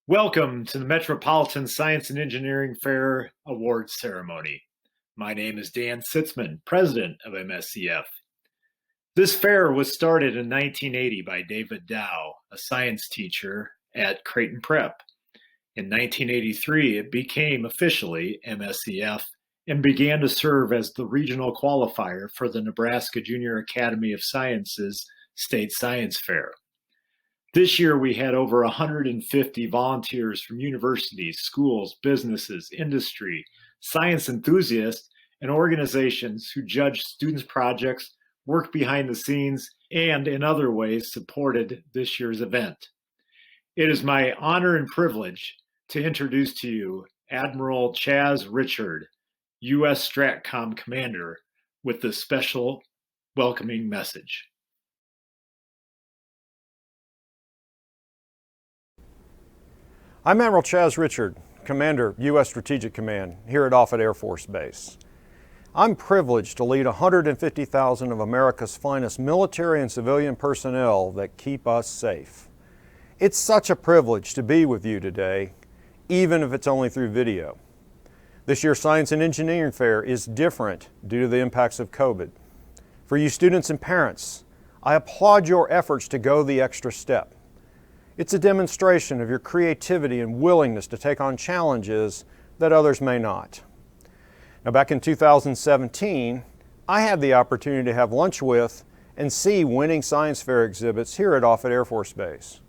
Welcome to the Metropolitan Science and Engineering Fair Awards Ceremony. My name is Dan Sitzman, President of MSEF. This fair was started in 1980 by David Dow, a science teacher at Creighton Prep. In 1983, it became officially MSEF and began to serve as the regional qualifier for the Nebraska Junior Academy of Sciences State Science Fair. This year, we had over 150 volunteers from universities, schools, businesses, industry, science enthusiasts, and organizations who judged students' projects, worked behind the scenes, and in other ways supported this year's event. It is my honor and privilege to introduce to you Admiral Chaz Richard, U.S. STRATCOM Commander, with this special welcoming message. I'm Admiral Chaz Richard, Commander, U.S. Strategic Command, here at Offutt Air Force Base. I'm privileged to lead 150,000 of America's finest military and civilian personnel that keep us safe. It's such a privilege to be with you today, even if it's only through video. This year's Science and Engineering Fair is different due to the impacts of COVID. For you students and parents, I applaud your efforts to go the extra step. It's a demonstration of your creativity and willingness to take on challenges that others may not. Now, back in 2017, I had the opportunity to have lunch with and see winning science fair exhibits here at Offutt Air Force Base.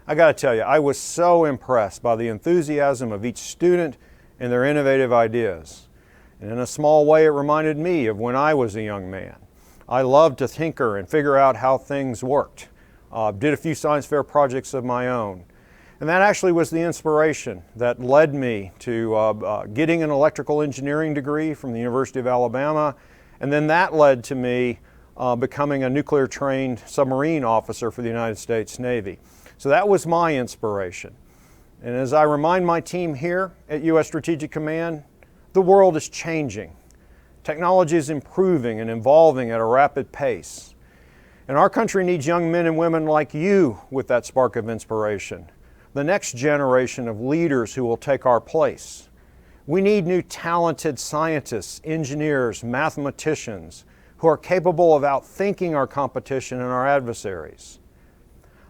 I got to tell you, I was so impressed by the enthusiasm of each student and their innovative ideas. And in a small way, it reminded me of when I was a young man. I loved to tinker and figure out how things worked. Did a few science fair projects of my own. And that actually was the inspiration that led me to getting an electrical engineering degree from the University of Alabama. And then that led to me becoming a nuclear trained submarine officer for the United States Navy. So that was my inspiration. And as I remind my team here at U.S. Strategic Command, the world is changing. Technology is improving and evolving at a rapid pace. And our country needs young men and women like you with that spark of inspiration, the next generation of leaders who will take our place. We need new talented scientists, engineers, mathematicians who are capable of outthinking our competition and our adversaries.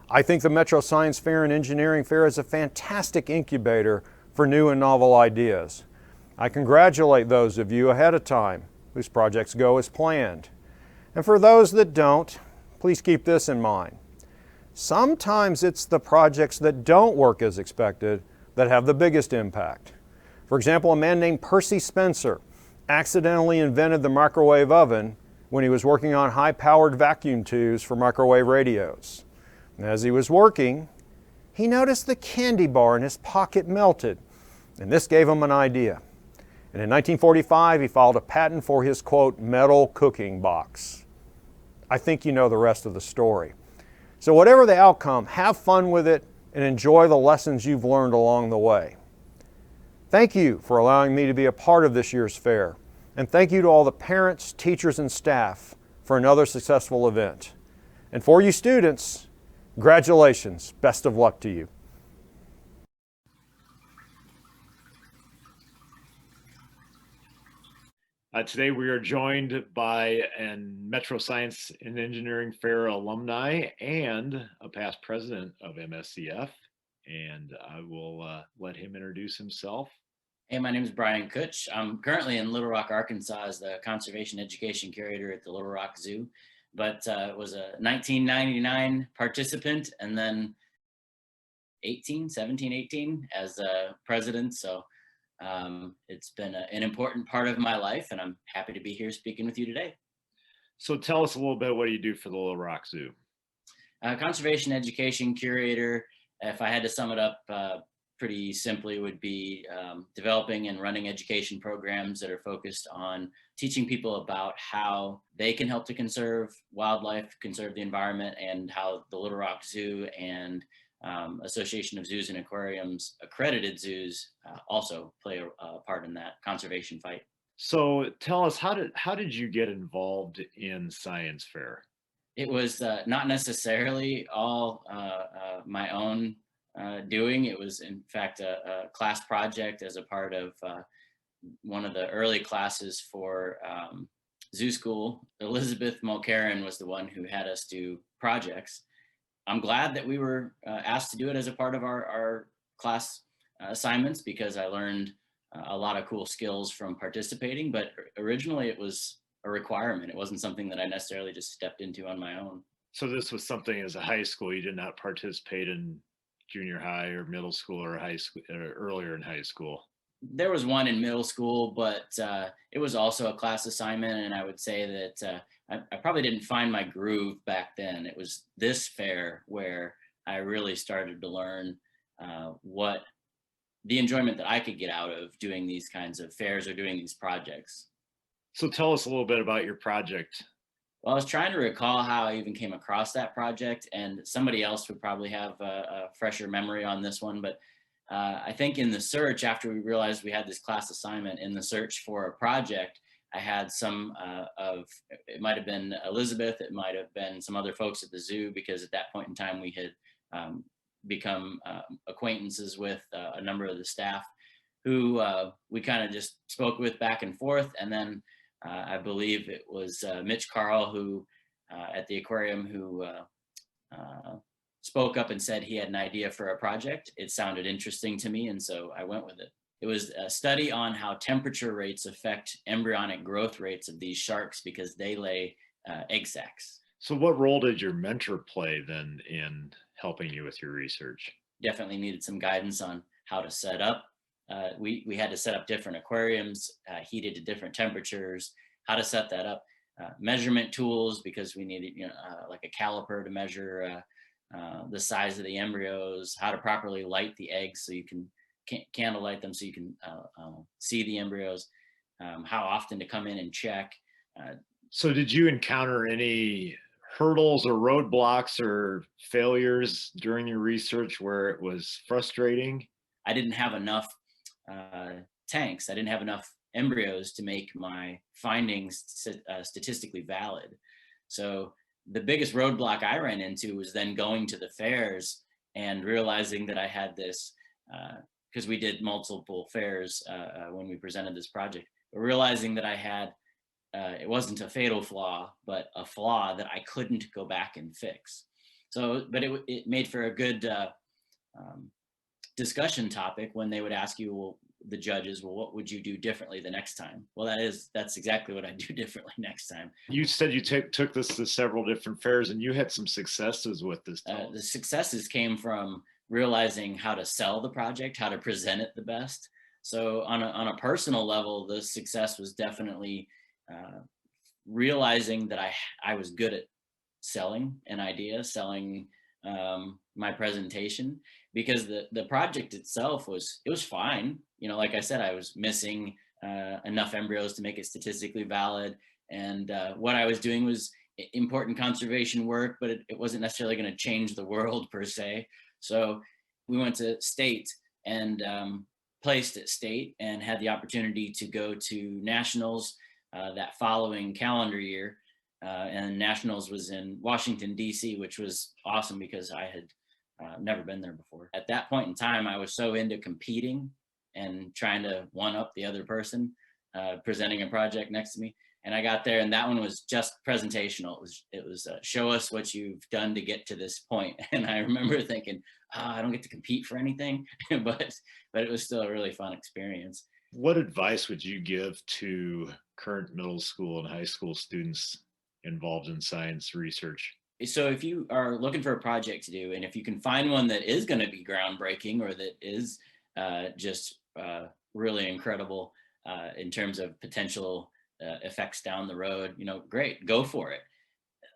I think the Metro Science Fair and Engineering Fair is a fantastic incubator for new and novel ideas. I congratulate those of you ahead of time whose projects go as planned. And for those that don't, please keep this in mind. Sometimes it's the projects that don't work as expected that have the biggest impact. For example, a man named Percy Spencer accidentally invented the microwave oven when he was working on high-powered vacuum tubes for microwave radios. And as he was working, he noticed the candy bar in his pocket melted, and this gave him an idea. And in 1945, he filed a patent for his, quote, metal cooking box. I think you know the rest of the story. So whatever the outcome, have fun with it and enjoy the lessons you've learned along the way. Thank you for allowing me to be a part of this year's fair. And thank you to all the parents, teachers, and staff for another successful event. And for you students, congratulations. Best of luck to you. Today we are joined by a Metro Science and Engineering Fair alumni and a past president of MSEF, and I will let him introduce himself. Hey, my name is Brian Kutch. I'm currently in Little Rock, Arkansas as the Conservation Education Curator at the Little Rock Zoo, but was a 1999 participant and then 17, 18 as a president. So it's been an important part of my life, and I'm happy to be here speaking with you today. So tell us a little bit what do you do for the Little Rock Zoo? Conservation Education Curator, if I had to sum it up pretty simply, would be developing and running education programs that are focused on teaching people about how they can help to conserve wildlife, conserve the environment, and how the Little Rock Zoo and Association of Zoos and Aquariums accredited zoos also play a part in that conservation fight. So tell us, how did you get involved in science fair? It was not necessarily all my own doing. It was, in fact, a class project as a part of one of the early classes for zoo school. Elizabeth Mulcairn was the one who had us do projects. I'm glad that we were asked to do it as a part of our class assignments, because I learned a lot of cool skills from participating, but originally it was a requirement. It wasn't something that I necessarily just stepped into on my own. So this was something as a high school, you did not participate in junior high or middle school or high school or earlier in high school? There was one in middle school, but it was also a class assignment. And I would say that I probably didn't find my groove back then. It was this fair where I really started to learn what the enjoyment that I could get out of doing these kinds of fairs or doing these projects. So tell us a little bit about your project. Well, I was trying to recall how I even came across that project, and somebody else would probably have a fresher memory on this one. But I think in the search, after we realized we had this class assignment, in the search for a project, I had some it might have been Elizabeth, it might have been some other folks at the zoo, because at that point in time we had become acquaintances with a number of the staff who we kind of just spoke with back and forth. And then I believe it was Mitch Carl, who at the aquarium, who spoke up and said he had an idea for a project. It sounded interesting to me, and so I went with it. It was a study on how temperature rates affect embryonic growth rates of these sharks, because they lay egg sacs. So what role did your mentor play then in helping you with your research? Definitely needed some guidance on how to set up. We had to set up different aquariums, heated to different temperatures, how to set that up, measurement tools, because we needed like a caliper to measure the size of the embryos, how to properly light the eggs so you can candle light them so you can see the embryos, how often to come in and check. So did you encounter any hurdles or roadblocks or failures during your research where it was frustrating? I didn't have enough tanks. I didn't have enough embryos to make my findings statistically valid. So the biggest roadblock I ran into was then going to the fairs and realizing that I had this, because we did multiple fairs when we presented this project, but realizing that I had, it wasn't a fatal flaw, but a flaw that I couldn't go back and fix. So, but it made for a good discussion topic when they would ask you, well, the judges, well, what would you do differently the next time? Well, that's exactly what I do differently next time. You said you took this to several different fairs and you had some successes with this. The successes came from realizing how to sell the project, how to present it the best. So on a personal level, the success was definitely realizing that I was good at selling an idea, selling my presentation, because the project itself was fine. Like I said, I was missing enough embryos to make it statistically valid. And what I was doing was important conservation work, but it wasn't necessarily going to change the world per se. So we went to state and placed at state and had the opportunity to go to nationals that following calendar year. And nationals was in Washington, D.C., which was awesome because I had never been there before. At that point in time, I was so into competing and trying to one up the other person presenting a project next to me. And I got there, and that one was just presentational. It was show us what you've done to get to this point. And I remember thinking, I don't get to compete for anything, but it was still a really fun experience. What advice would you give to current middle school and high school students involved in science research? So if you are looking for a project to do, and if you can find one that is going to be groundbreaking or that is just really incredible in terms of potential effects down the road, great, go for it.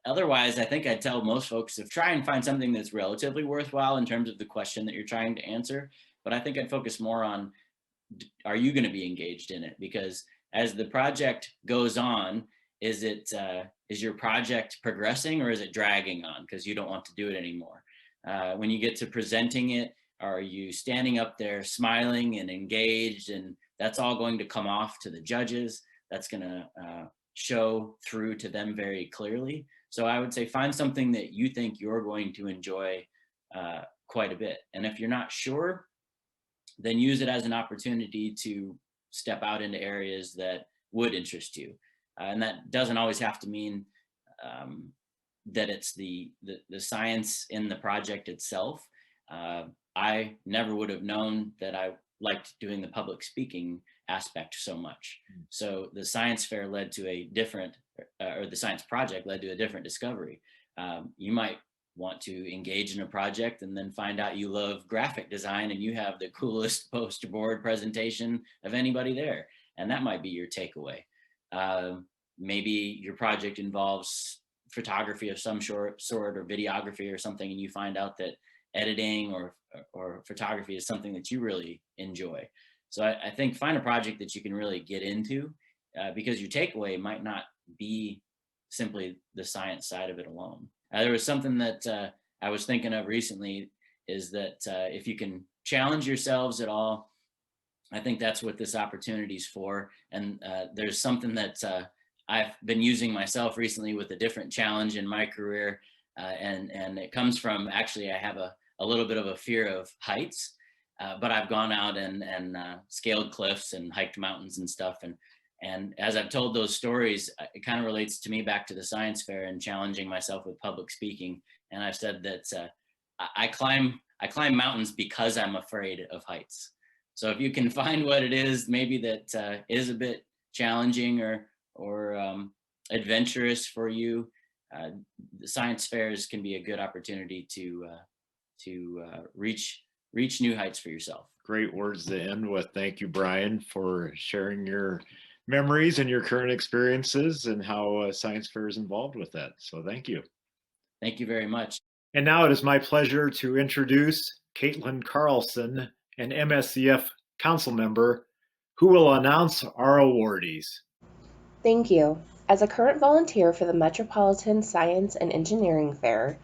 Otherwise, I think I'd tell most folks to try and find something that's relatively worthwhile in terms of the question that you're trying to answer. But I think I'd focus more on, are you going to be engaged in it? Because as the project goes on, is your project progressing or is it dragging on because you don't want to do it anymore? When you get to presenting it, are you standing up there smiling and engaged? And that's all going to come off to the judges. That's going to show through to them very clearly. So I would say find something that you think you're going to enjoy quite a bit. And if you're not sure, then use it as an opportunity to step out into areas that would interest you. And that doesn't always have to mean that it's the science in the project itself. I never would have known that I liked doing the public speaking aspect so much. So the science fair led to a different, or the science project led to a different discovery. You might want to engage in a project and then find out you love graphic design and you have the coolest poster board presentation of anybody there. And that might be your takeaway. Maybe your project involves photography of some sort or videography or something, and you find out that editing or photography is something that you really enjoy. So I think find a project that you can really get into, because your takeaway might not be simply the science side of it alone. There was something that I was thinking of recently, is that if you can challenge yourselves at all, I think that's what this opportunity is for. And there's something that I've been using myself recently with a different challenge in my career. And it comes from, actually, I have a little bit of a fear of heights, but I've gone out and scaled cliffs and hiked mountains and stuff. And as I've told those stories, it kind of relates to me back to the science fair and challenging myself with public speaking. And I've said that I climb mountains because I'm afraid of heights. So if you can find what it is, maybe that is a bit challenging or adventurous for you, the science fairs can be a good opportunity to reach new heights for yourself. Great words to end with. Thank you, Brian, for sharing your memories and your current experiences and how science fair is involved with that. So thank you. Thank you very much. And now it is my pleasure to introduce Caitlin Carlson, an MSEF council member, who will announce our awardees. Thank you. As a current volunteer for the Metropolitan Science and Engineering Fair,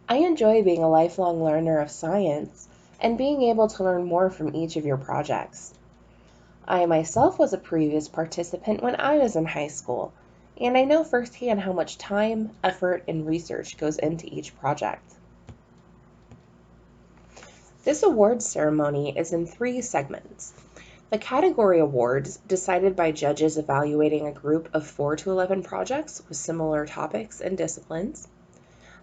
I enjoy being a lifelong learner of science and being able to learn more from each of your projects. I myself was a previous participant when I was in high school, and I know firsthand how much time, effort, and research goes into each project. This awards ceremony is in 3 segments. The category awards, decided by judges evaluating a group of 4 to 11 projects with similar topics and disciplines.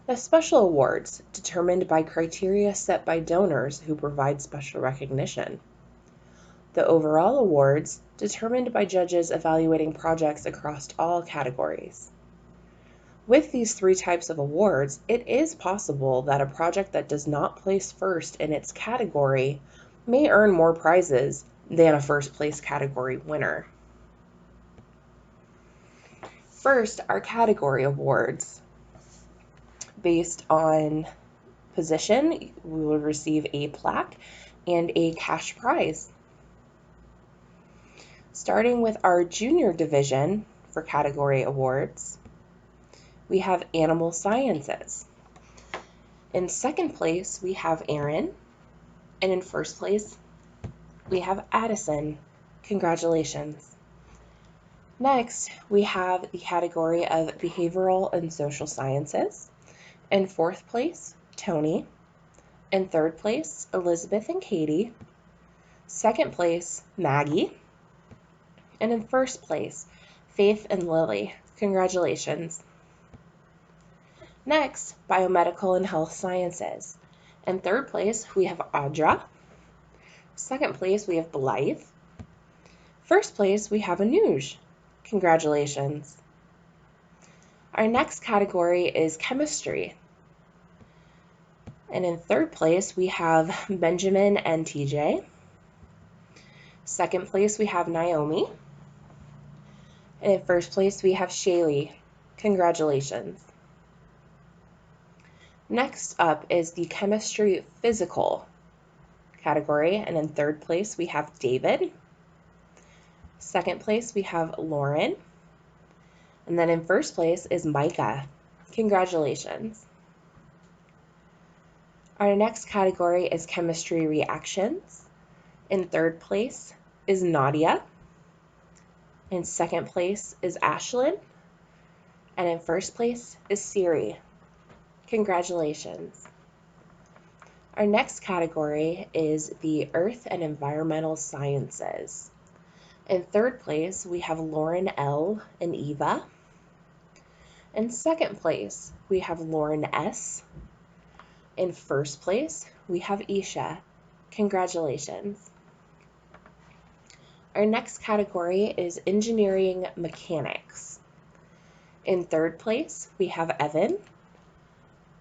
The special awards, determined by criteria set by donors who provide special recognition. The overall awards, determined by judges evaluating projects across all categories. With these 3 types of awards, it is possible that a project that does not place first in its category may earn more prizes than a first place category winner. First, our category awards. Based on position, we will receive a plaque and a cash prize. Starting with our junior division for category awards, we have Animal Sciences. In second place, we have Aaron, and in first place, we have Addison. Congratulations. Next, we have the category of Behavioral and Social Sciences. In fourth place, Tony. In third place, Elizabeth and Katie. Second place, Maggie. And in first place, Faith and Lily. Congratulations. Next, Biomedical and Health Sciences. In third place, we have Audra. Second place, we have Blythe. First place, we have Anuj. Congratulations. Our next category is Chemistry. And in third place, we have Benjamin and TJ. Second place, we have Naomi. And in first place, we have Shaylee. Congratulations. Next up is the Chemistry Physical category. And in third place, we have David. Second place, we have Lauren. And then in first place is Micah. Congratulations. Our next category is Chemistry Reactions. In third place is Nadia. In second place is Ashlyn. And in first place is Siri. Congratulations. Our next category is the Earth and Environmental Sciences. In third place, we have Lauren L. and Eva. In second place, we have Lauren S. In first place, we have Isha. Congratulations. Our next category is Engineering Mechanics. In third place, we have Evan.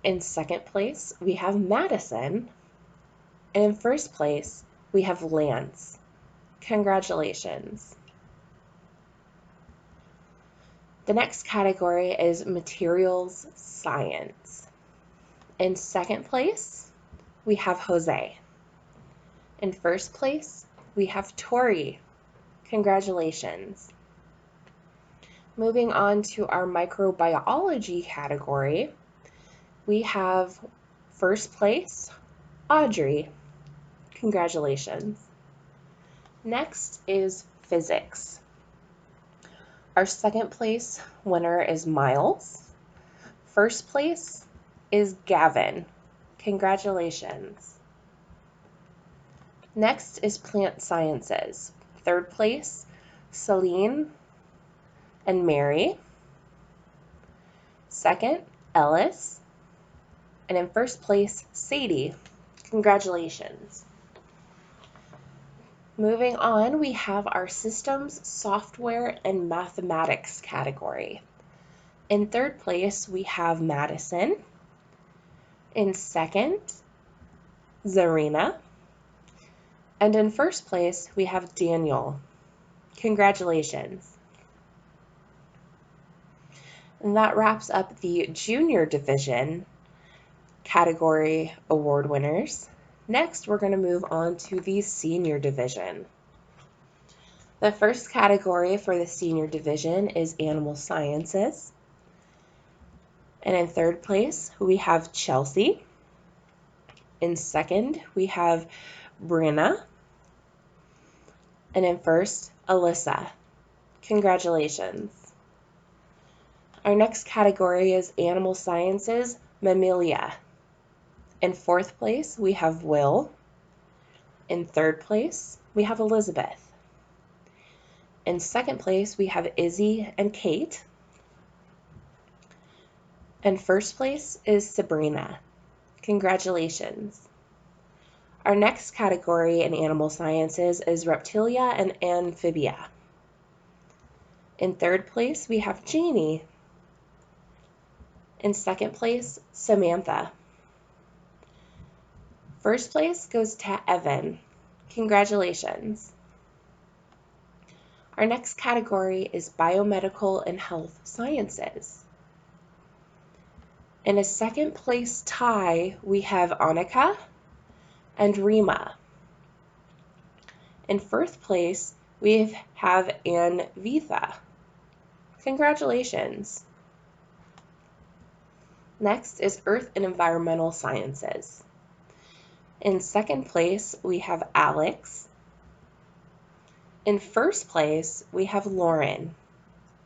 In second place, we have Madison. And in first place, we have Lance. Congratulations. The next category is Materials Science. In second place, we have Jose. In first place, we have Tori. Congratulations. Moving on to our microbiology category, we have first place, Audrey. Congratulations. Next is physics. Our second place winner is Miles. First place is Gavin. Congratulations. Next is plant sciences. Third place, Celine and Mary. Second, Ellis. And in first place, Sadie. Congratulations. Moving on, we have our systems, software, and mathematics category. In third place, we have Madison. In second, Zarina. And in first place, we have Daniel. Congratulations. And that wraps up the junior division category award winners. Next, we're going to move on to the senior division. The first category for the senior division is animal sciences. And in third place, we have Chelsea. In second, we have Brenna. And in first, Alyssa. Congratulations. Our next category is animal sciences, mammalia. In fourth place, we have Will. In third place, we have Elizabeth. In second place, we have Izzy and Kate. And first place is Sabrina. Congratulations. Our next category in animal sciences is reptilia and amphibia. In third place, we have Jeannie. In second place, Samantha. First place goes to Evan. Congratulations. Our next category is biomedical and health sciences. In a second place tie, we have Annika and Rima. In first place, we have Ann Vitha. Congratulations. Next is Earth and Environmental Sciences. In second place, we have Alex. In first place, we have Lauren.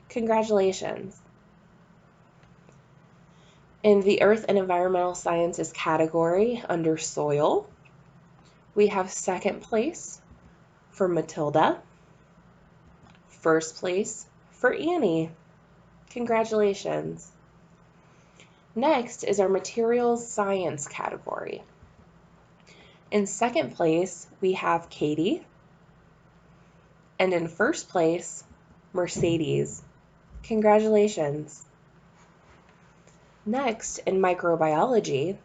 Congratulations. In the Earth and Environmental Sciences category under soil, we have second place for Matilda. First place for Annie. Congratulations. Next is our materials science category. In second place, we have Katie. And in first place, Mercedes. Congratulations. Next, in microbiology,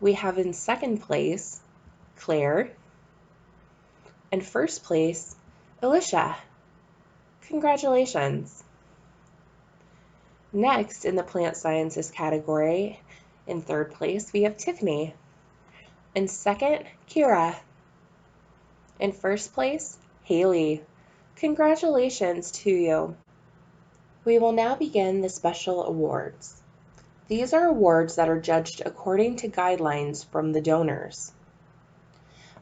we have in second place, Claire. And first place, Alicia. Congratulations. Next, in the plant sciences category, in third place, we have Tiffany. In second, Kira. In first place, Haley. Congratulations to you. We will now begin the special awards. These are awards that are judged according to guidelines from the donors.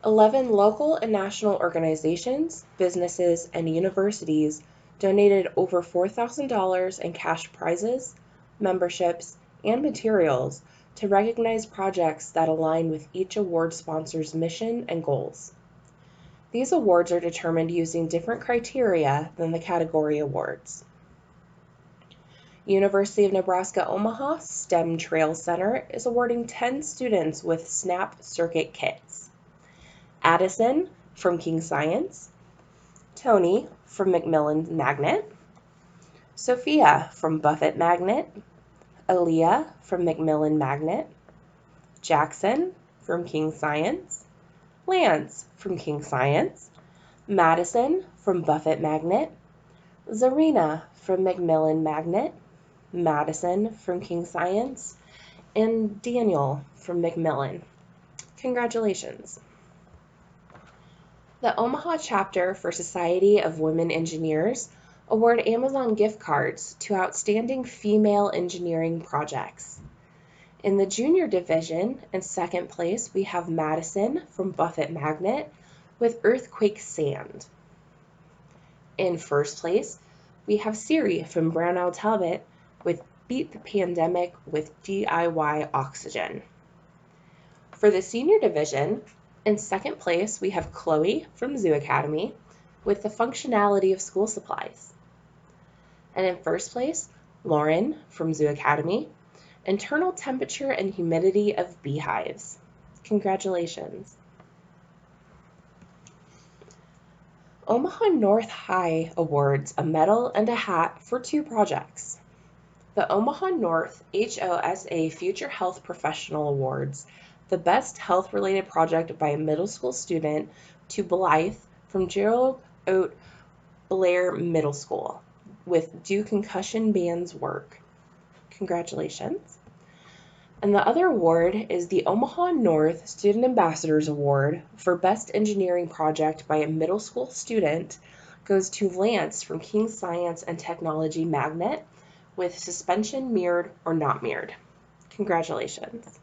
11 local and national organizations, businesses, and universities donated over $4,000 in cash prizes, memberships, and materials to recognize projects that align with each award sponsor's mission and goals. These awards are determined using different criteria than the category awards. University of Nebraska Omaha STEM Trail Center is awarding 10 students with SNAP circuit kits. Addison from King Science, Tony from Macmillan Magnet, Sophia from Buffett Magnet, Aaliyah from Macmillan Magnet, Jackson from King Science, Lance from King Science, Madison from Buffett Magnet, Zarina from Macmillan Magnet, Madison from King Science, and Daniel from Macmillan. Congratulations. The Omaha chapter for Society of Women Engineers award Amazon gift cards to outstanding female engineering projects. In the junior division, in second place, we have Madison from Buffett Magnet with Earthquake Sand. In first place, we have Siri from Brownell Talbot with Beat the Pandemic with DIY Oxygen. For the senior division, in second place, we have Chloe from Zoo Academy with the functionality of school supplies. And in first place, Lauren from Zoo Academy, internal temperature and humidity of beehives. Congratulations. Omaha North High awards a medal and a hat for 2 projects. The Omaha North HOSA Future Health Professional awards the best health-related project by a middle school student to Blythe from Gerald Oat Blair Middle School with Do Concussion Bands Work. Congratulations. And the other award is the Omaha North Student Ambassadors Award for Best Engineering Project by a middle school student goes to Lance from King Science and Technology Magnet with suspension mirrored or not mirrored. Congratulations.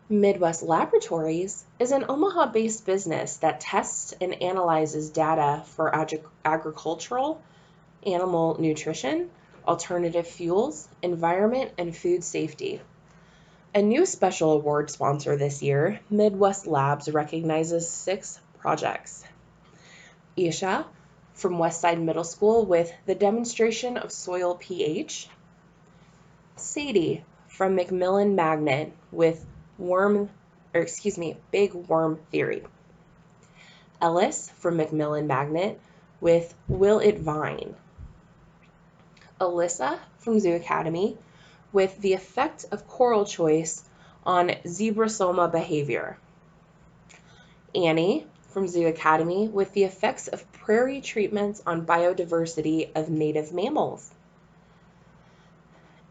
Midwest Laboratories is an Omaha-based business that tests and analyzes data for agricultural, animal nutrition, alternative fuels, environment, and food safety. A new special award sponsor this year, Midwest Labs recognizes 6 projects. Isha from Westside Middle School with the demonstration of soil pH. Sadie from Macmillan Magnet with big worm theory. Ellis from Macmillan Magnet with Will It Vine. Alyssa from Zoo Academy with the effect of coral choice on zebrasoma behavior. Annie from Zoo Academy with the effects of prairie treatments on biodiversity of native mammals.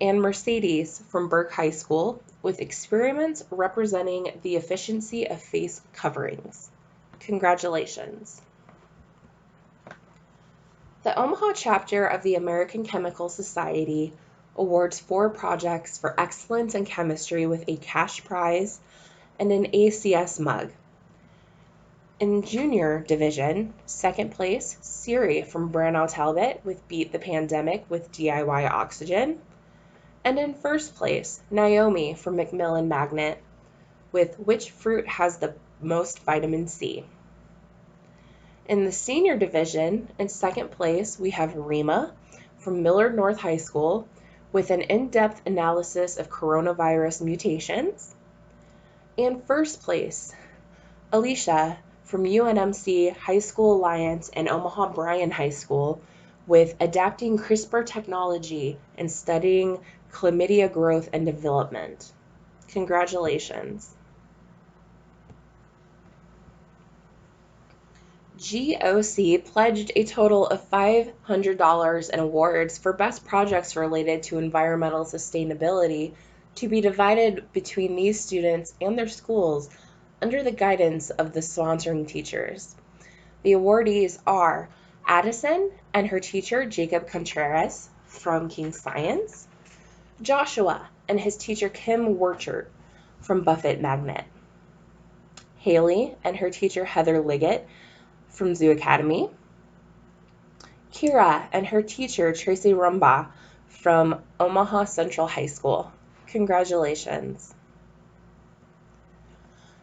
And Mercedes from Burke High School with experiments representing the efficiency of face coverings. Congratulations. The Omaha chapter of the American Chemical Society awards 4 projects for excellence in chemistry with a cash prize and an ACS mug. In junior division, second place, Siri from Brownell Talbot with Beat the Pandemic with DIY Oxygen. And in first place, Naomi from Macmillan Magnet with Which Fruit Has the Most Vitamin C. In the senior division, in second place, we have Rima from Millard North High School with an in-depth analysis of coronavirus mutations. And first place, Alicia from UNMC High School Alliance and Omaha Bryan High School with adapting CRISPR technology and studying chlamydia growth and development. Congratulations. GOC pledged a total of $500 in awards for best projects related to environmental sustainability to be divided between these students and their schools under the guidance of the sponsoring teachers. The awardees are Addison and her teacher Jacob Contreras from King Science, Joshua and his teacher Kim Werchert from Buffett Magnet, Haley and her teacher Heather Liggett from Zoo Academy, Kira and her teacher Tracy Rumbaugh from Omaha Central High School. Congratulations.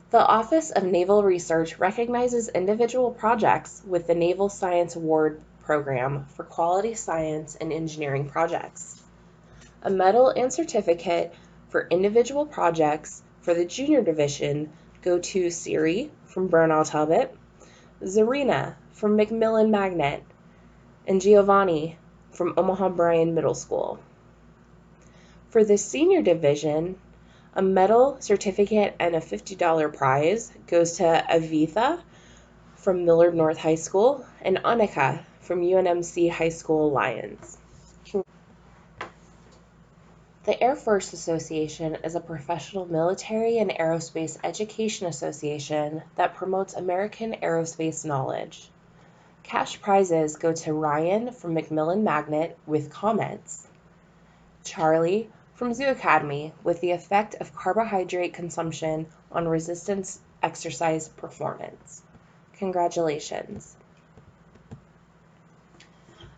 The Office of Naval Research recognizes individual projects with the Naval Science Award Program for quality science and engineering projects. A medal and certificate for individual projects for the junior division go to Siri from Bernal Talbot, Zarina from McMillan Magnet, and Giovanni from Omaha Bryan Middle School. For the senior division, a medal, certificate, and a $50 prize goes to Avitha from Millard North High School and Annika from UNMC High School Alliance. The Air Force Association is a professional military and aerospace education association that promotes American aerospace knowledge. Cash prizes go to Ryan from McMillan Magnet with comments, Charlie from Zoo Academy with the effect of carbohydrate consumption on resistance exercise performance. Congratulations.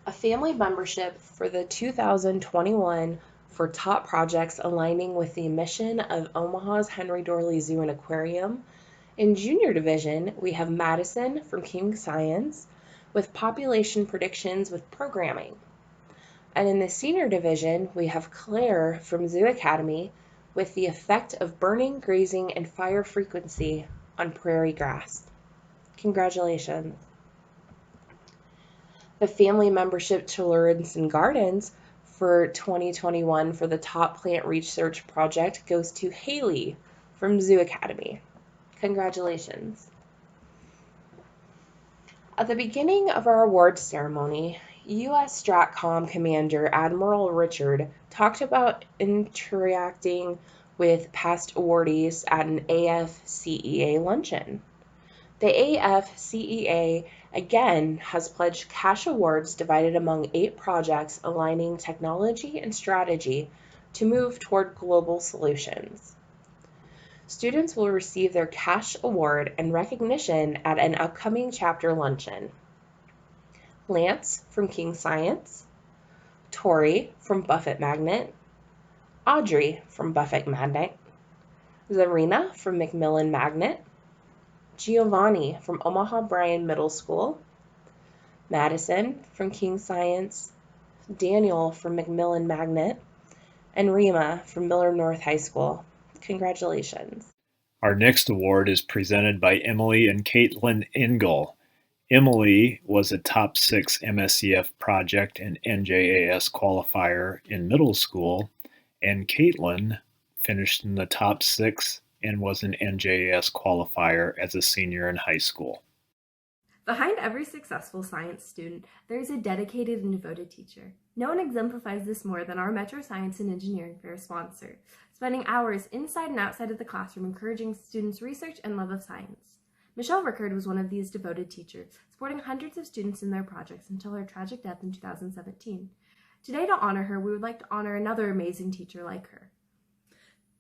A family membership for the 2021 for top projects aligning with the mission of Omaha's Henry Dorley Zoo and Aquarium. In junior division, we have Madison from King Science with population predictions with programming. And in the senior division, we have Claire from Zoo Academy with the effect of burning, grazing, and fire frequency on prairie grass. Congratulations. The family membership to Lorenzen Gardens for 2021 for the top plant research project goes to Haley from Zoo Academy. Congratulations. At the beginning of our awards ceremony, U.S. STRATCOM Commander Admiral Richard talked about interacting with past awardees at an AFCEA luncheon. The AFCEA again has pledged cash awards divided among 8 projects aligning technology and strategy to move toward global solutions. Students will receive their cash award and recognition at an upcoming chapter luncheon. Lance from King Science, Tori from Buffett Magnet, Audrey from Buffett Magnet, Zarina from McMillan Magnet, Giovanni from Omaha Bryan Middle School, Madison from King Science, Daniel from McMillan Magnet, and Rima from Millard North High School. Congratulations. Our next award is presented by Emily and Caitlin Engel. Emily was a top 6 MSEF project and NJAS qualifier in middle school, and Caitlin finished in the top 6 and was an NJAS qualifier as a senior in high school. Behind every successful science student, there is a dedicated and devoted teacher. No one exemplifies this more than our Metro Science and Engineering Fair sponsor, spending hours inside and outside of the classroom encouraging students' research and love of science. Michelle Rickard was one of these devoted teachers, supporting hundreds of students in their projects until her tragic death in 2017. Today, to honor her, we would like to honor another amazing teacher like her.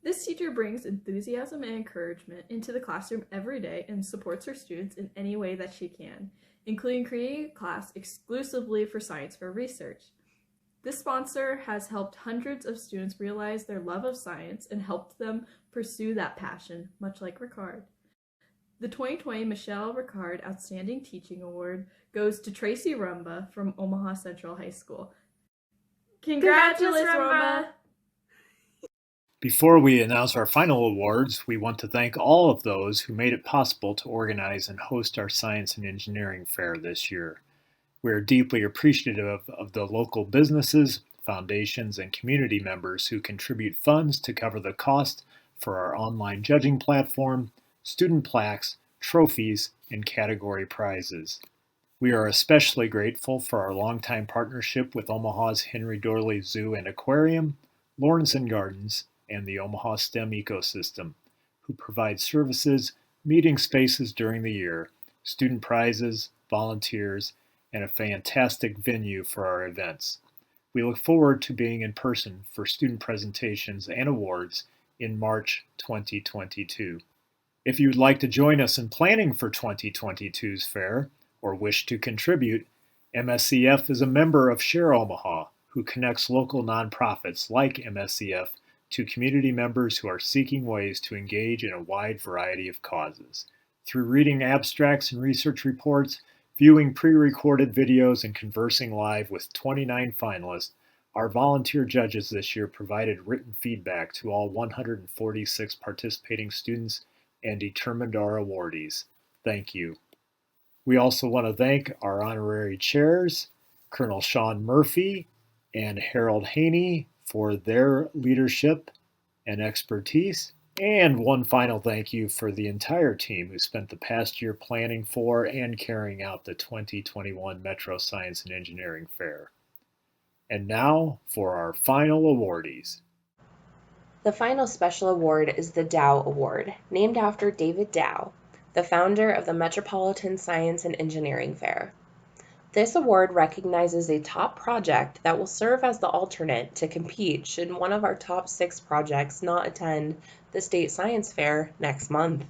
This teacher brings enthusiasm and encouragement into the classroom every day and supports her students in any way that she can, including creating a class exclusively for science fair research. This sponsor has helped hundreds of students realize their love of science and helped them pursue that passion, much like Ricard. The 2020 Michelle Ricard Outstanding Teaching Award goes to Tracy Rumba from Omaha Central High School. Congratulations, Rumba! Before we announce our final awards, we want to thank all of those who made it possible to organize and host our Science and Engineering Fair this year. We are deeply appreciative of the local businesses, foundations, and community members who contribute funds to cover the cost for our online judging platform, student plaques, trophies, and category prizes. We are especially grateful for our longtime partnership with Omaha's Henry Dorley Zoo and Aquarium, Lorenzen Gardens, and the Omaha STEM ecosystem, who provide services, meeting spaces during the year, student prizes, volunteers, and a fantastic venue for our events. We look forward to being in person for student presentations and awards in March 2022. If you'd like to join us in planning for 2022's fair or wish to contribute, MSEF is a member of Share Omaha, who connects local nonprofits like MSEF to community members who are seeking ways to engage in a wide variety of causes. Through reading abstracts and research reports, viewing pre-recorded videos, and conversing live with 29 finalists, our volunteer judges this year provided written feedback to all 146 participating students and determined our awardees. Thank you. We also want to thank our honorary chairs, Colonel Sean Murphy and Harold Haney, for their leadership and expertise. And one final thank you for the entire team who spent the past year planning for and carrying out the 2021 Metro Science and Engineering Fair. And now for our final awardees. The final special award is the Dow Award, named after David Dow, the founder of the Metropolitan Science and Engineering Fair. This award recognizes a top project that will serve as the alternate to compete should one of our top 6 projects not attend the State Science Fair next month.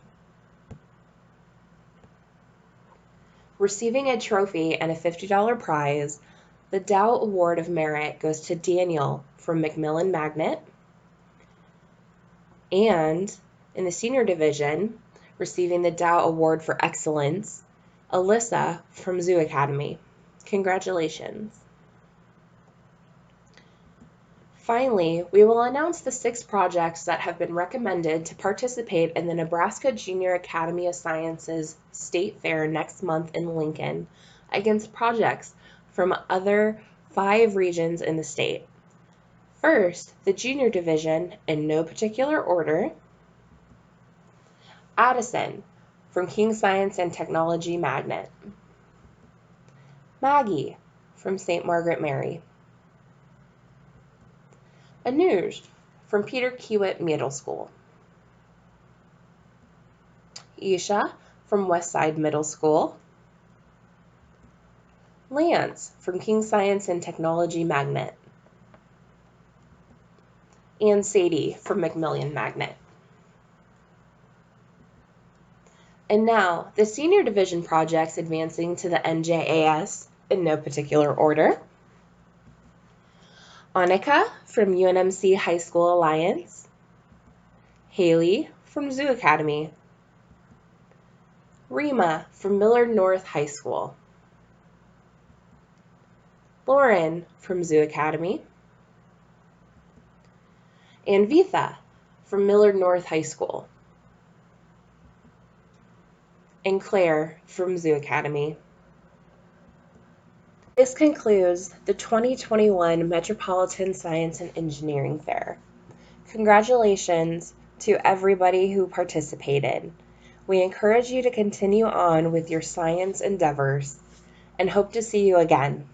Receiving a trophy and a $50 prize, the Dow Award of Merit goes to Daniel from Macmillan Magnet, and in the senior division, receiving the Dow Award for Excellence, Alyssa from Zoo Academy. Congratulations. Finally, we will announce the 6 projects that have been recommended to participate in the Nebraska Junior Academy of Sciences State Fair next month in Lincoln against projects from other 5 regions in the state. First, the junior division, in no particular order, Addison from King Science and Technology Magnet, Maggie from St. Margaret Mary, Anuj from Peter Kiewit Middle School, Isha from Westside Middle School, Lance from King Science and Technology Magnet, and Sadie from Macmillan Magnet. And now, the senior division projects advancing to the NJAS in no particular order. Annika from UNMC High School Alliance, Haley from Zoo Academy, Rima from Millard North High School, Lauren from Zoo Academy, and Vitha from Millard North High School, and Claire from Zoo Academy. This concludes the 2021 Metropolitan Science and Engineering Fair. Congratulations to everybody who participated. We encourage you to continue on with your science endeavors and hope to see you again.